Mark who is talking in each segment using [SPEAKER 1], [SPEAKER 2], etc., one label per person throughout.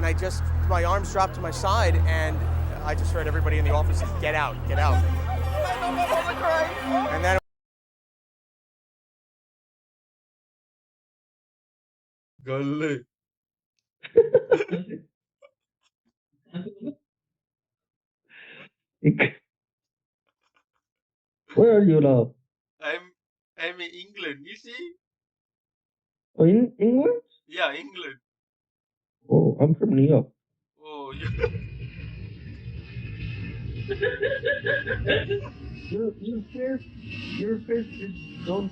[SPEAKER 1] and my arms dropped to my side, and I just heard everybody in the office say, "Get out, get out." And then
[SPEAKER 2] Galing.
[SPEAKER 3] Where are you now?
[SPEAKER 2] I'm in England, you see?
[SPEAKER 3] Oh, in England?
[SPEAKER 2] Yeah, England.
[SPEAKER 3] Oh, I'm from New York.
[SPEAKER 2] Oh,
[SPEAKER 3] Your face is don't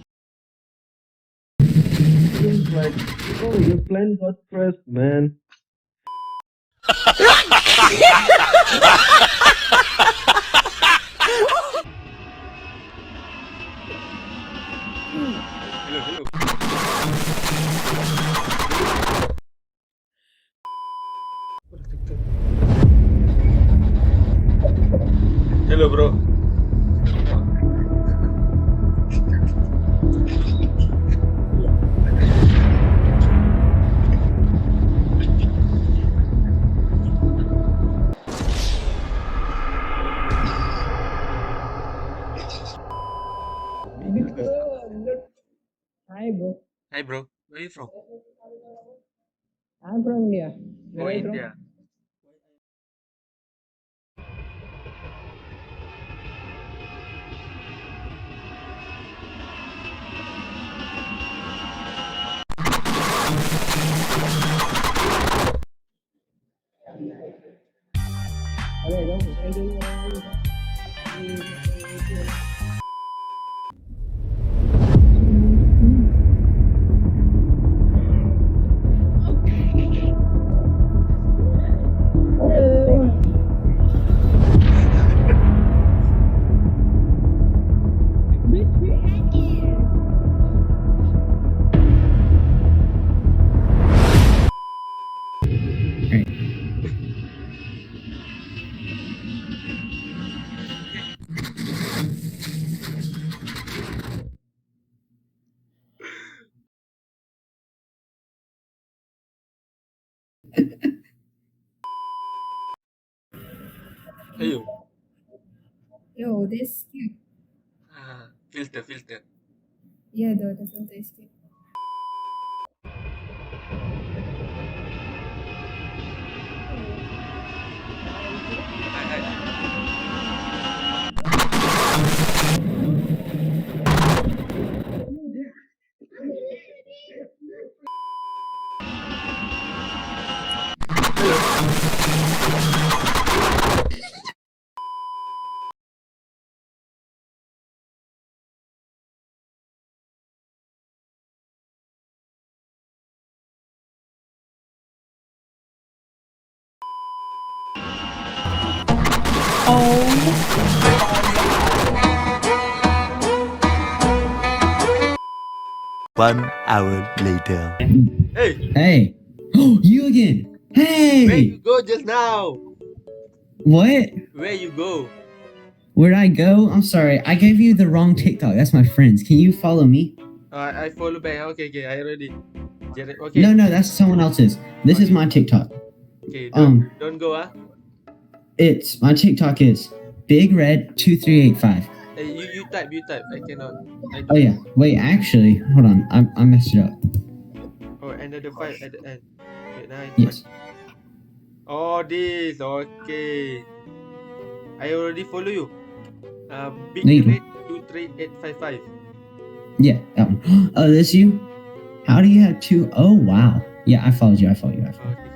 [SPEAKER 3] seems like oh your plan got pressed, man.
[SPEAKER 2] hello. Hello, bro.
[SPEAKER 4] Hi, bro.
[SPEAKER 2] Hi, bro. Where are you from?
[SPEAKER 4] I'm from India.
[SPEAKER 2] Oh,
[SPEAKER 4] Where are you from?
[SPEAKER 2] India.
[SPEAKER 4] Okay, don't thank you.
[SPEAKER 2] Hey,
[SPEAKER 5] Yo, this cute.
[SPEAKER 2] filter.
[SPEAKER 5] Yeah, the filter is cute.
[SPEAKER 6] One hour later.
[SPEAKER 2] Hey,
[SPEAKER 7] Hey. Oh, you again. Hey.
[SPEAKER 2] where you go just now?
[SPEAKER 7] What?
[SPEAKER 2] Where you go?
[SPEAKER 7] Where'd I go? I'm sorry. I gave you the wrong TikTok. That's my friend's. Can you follow me?
[SPEAKER 2] I follow back. Okay, I already. Okay.
[SPEAKER 7] No, that's someone else's. This is
[SPEAKER 2] Okay.
[SPEAKER 7] my TikTok.
[SPEAKER 2] Okay,
[SPEAKER 7] Um,
[SPEAKER 2] don't go,
[SPEAKER 7] it's my TikTok is Big Red 2385.
[SPEAKER 2] Hey, you type. I cannot. I
[SPEAKER 7] Oh
[SPEAKER 2] don't.
[SPEAKER 7] yeah. Wait, actually, hold on. I messed it up.
[SPEAKER 2] Oh, another 5 at the end. Wait, 9.
[SPEAKER 7] Yes.
[SPEAKER 2] Oh, this. Okay. I already follow you. Big
[SPEAKER 7] No, you
[SPEAKER 2] Red
[SPEAKER 7] don't.
[SPEAKER 2] 23855.
[SPEAKER 7] Yeah, that one. Oh, this you? How do you have two? Oh wow. Yeah, I followed you.
[SPEAKER 2] Okay.